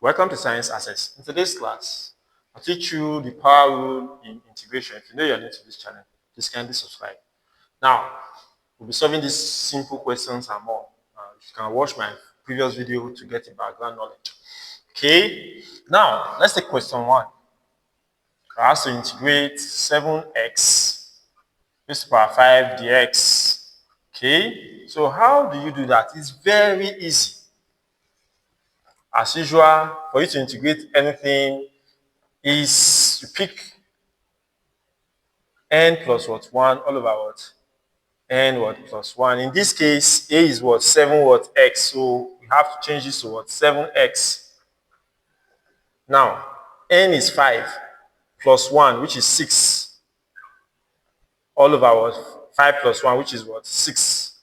Welcome to Science Access. In today's class, I'll teach you the power rule in integration. If you know you're new to this channel, please kindly subscribe. Now, we'll be solving these simple questions and more. You can watch my previous video to get a background knowledge. Okay, now let's take question 1. I have to integrate 7x raised to the power 5 dx. Okay, so how do you do that? It's very easy. As usual, for you to integrate anything is you pick n plus what 1 all over what n what plus 1. In this case, a is what 7 what x, so we have to change this to what 7x. Now n is 5 plus 1, which is 6, all over what 5 plus 1, which is what 6.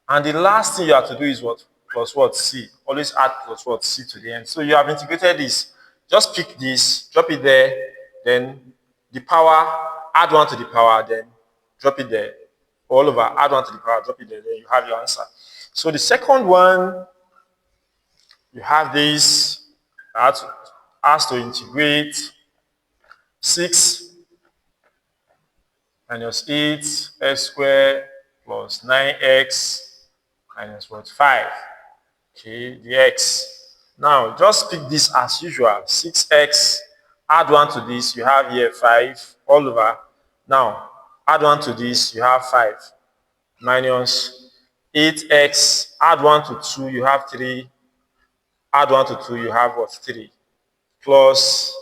And the last thing you have to do is what plus what c. Always add plus what c to the end. So you have integrated this. Just pick this, drop it there, then the power, add 1 to the power, then drop it there. All over, add 1 to the power, drop it there, then you have your answer. So the second one, you have this, has to integrate 6 minus 8 x squared plus 9x minus what 5. Okay, dx. Now just pick this as usual. 6x, add 1 to this, you have here 5 all over. Now add 1 to this, you have 5 minus 8x, add 1 to 2, you have 3, add 1 to 2, you have what 3, plus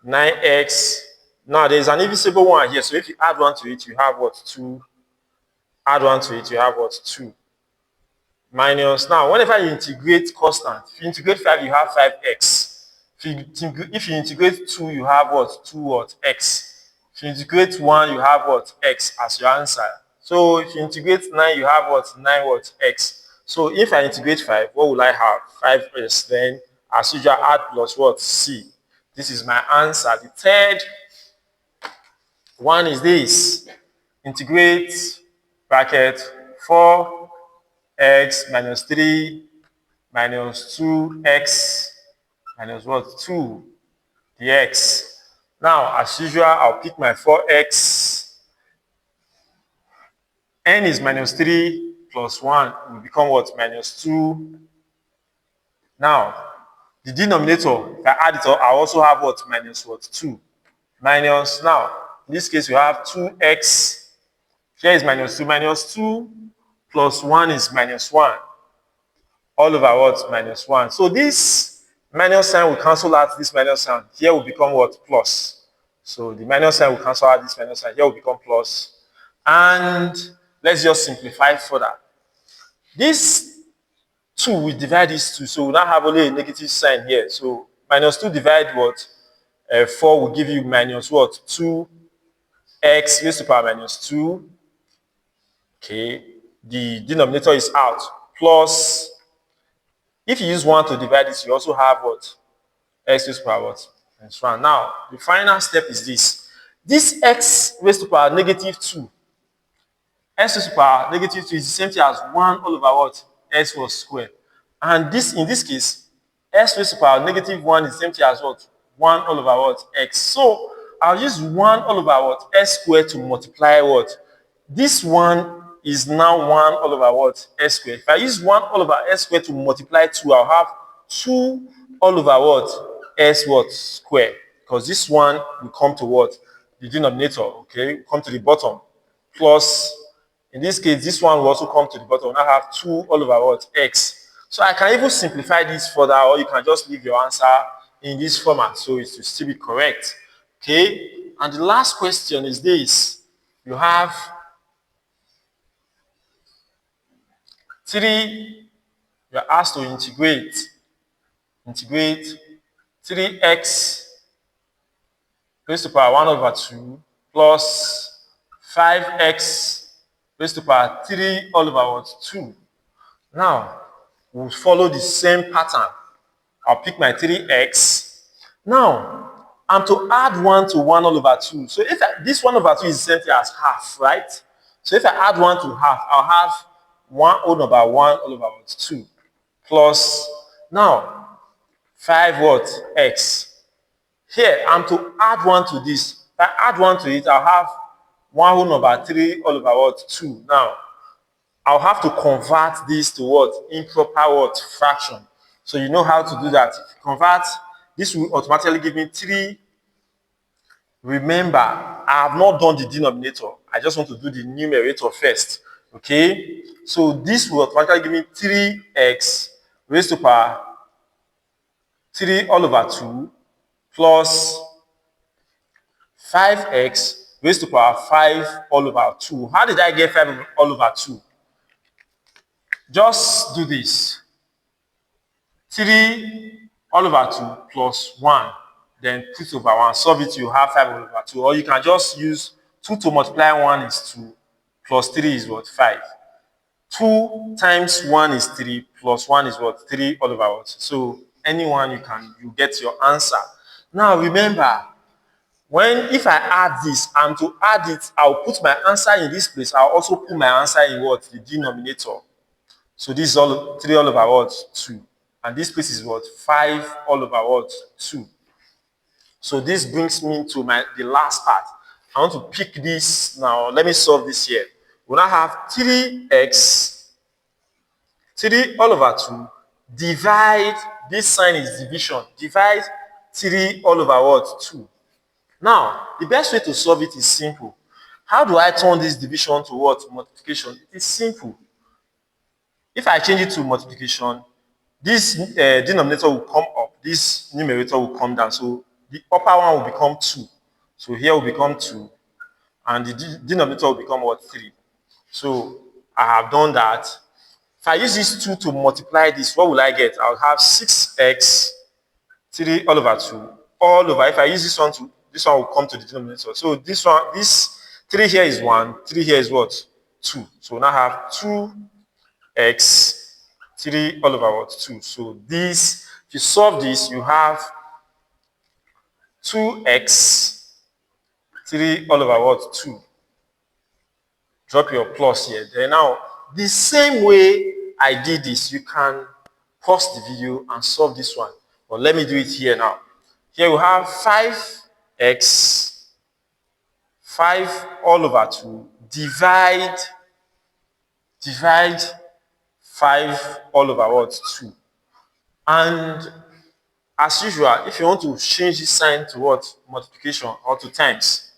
9x. Now there's an invisible one here, so if you add 1 to it, you have what 2, add 1 to it, you have what 2, minus, now whenever you integrate constant, if you integrate 5, you have 5x. If you integrate 2, you have what 2 what x. If you integrate 1, you have what x as your answer. So if you integrate 9, you have what 9 what x. So if I integrate 5, what will I have? 5s. Then as usual, add plus what c. This is my answer. The third one is this. Integrate bracket 4x minus 3 minus 2x minus what 2 dx. Now as usual, I'll pick my 4x. N is minus 3 plus 1 will become what minus 2. Now the denominator, if I add it up, I also have what minus what 2 minus, now in this case we have 2x. Here is minus 2 plus 1 is minus 1 all over what minus 1. So this minus sign will cancel out this minus sign. Here will become what plus. So the minus sign will cancel out this minus sign. Here will become plus. And let's just simplify further. This 2 will divide this 2, so we'll now have only a negative sign here. So minus 2 divide what 4 will give you minus what 2x raised to the power minus 2. Okay, the denominator is out, plus, if you use 1 to divide this, you also have what x raised to the power what minus 1. Now the final step is this x raised to the power negative 2, x raised to the power negative 2 is the same thing as 1 all over what x was squared. And this, in this case, x raised to the power negative 1 is the same thing as what 1 all over what x. So I'll use 1 all over what x squared to multiply what this one is now 1 all over what x squared. If I use 1 all over x squared to multiply 2, I'll have 2 all over what x what squared, because this one will come to what the denominator, okay, will come to the bottom, plus in this case this one will also come to the bottom. I have 2 all over what x. So I can even simplify this further, or you can just leave your answer in this format so it will still be correct. Okay, and the last question is this. You have 3, you're asked to integrate 3x raised to the power 1 over 2 plus 5x raised to the power 3 all over what 2. Now we'll follow the same pattern. I'll pick my 3x. Now I'm to add 1 to 1 all over 2. So if this 1 over 2 is the same thing as half, right? So if I add 1 to half, I'll have 1 over 1 all over 2 plus, now 5 what? X. Here, I'm to add 1 to this. If I add 1 to it, I'll have 1 whole number 3 all over what? 2. Now, I'll have to convert this to what? Improper what? Fraction. So you know how to do that. If you convert, this will automatically give me 3. Remember, I have not done the denominator. I just want to do the numerator first. Okay? So this will automatically give me 3x raised to power 3 all over 2 plus 5x raised to power 5 all over 2. How did I get 5 all over 2? Just do this. 3 all over 2 plus 1. Then put over 1. Solve it, you have 5 all over 2. Or you can just use 2 to multiply 1 is 2. Plus 3 is what? 5. 2 times 1 is 3. Plus 1 is what? 3 all over what? So anyone you get your answer. Now remember, if I add this, I'm to add it, I'll put my answer in this place. I'll also put my answer in what? The denominator. So this is all 3 all over what? 2. And this place is what? 5 all over what? 2. So this brings me to the last part. I want to pick this now. Let me solve this here. We now have 3x, 3 all over 2, divide, this sign is division, divide 3 all over what? 2. Now, the best way to solve it is simple. How do I turn this division to what? Multiplication. It is simple. If I change it to multiplication, this denominator will come up, this numerator will come down. So the upper one will become 2. So here will become 2. And the denominator will become what? 3. So I have done that. If I use this 2 to multiply this, what will I get? I'll have 6x 3 all over 2 all over. If I use this one will come to the denominator. So this 3 here is 1, 3 here is what? 2. So now I have 2x 3 all over what? 2. So this, if you solve this, you have 2x 3 all over what? 2. Drop your plus here. Then now, the same way I did this, you can pause the video and solve this one. But let me do it here now. Here we have 5x 5 all over 2 divide 5 all over what? 2. And as usual, if you want to change this sign to what? Multiplication or to times.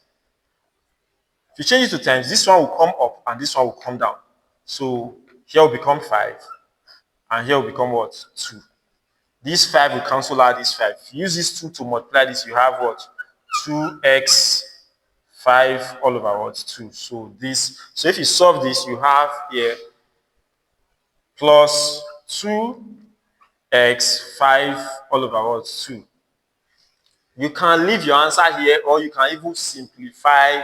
If you change it to times, this one will come up and this one will come down. So here will become 5 and here will become what? 2. This 5 will cancel out this 5. If you use this 2 to multiply this, you have what? 2x 5 all over what? 2. So if you solve this, you have here plus 2x 5 all over what? 2. You can leave your answer here or you can even simplify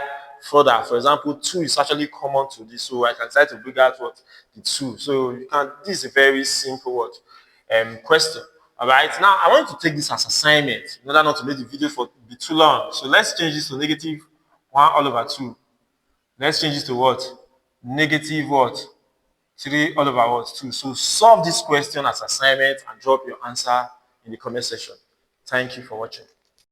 further. For example, 2 is actually common to this, so I can try to bring out what? The 2. So this is a very simple question. All right, now I want to take this as assignment in order not to make the video be too long. So let's change this to negative 1 all over 2. Let's change this to what? Negative what? 3 all over what? 2. So solve this question as assignment and drop your answer in the comment section. Thank you for watching.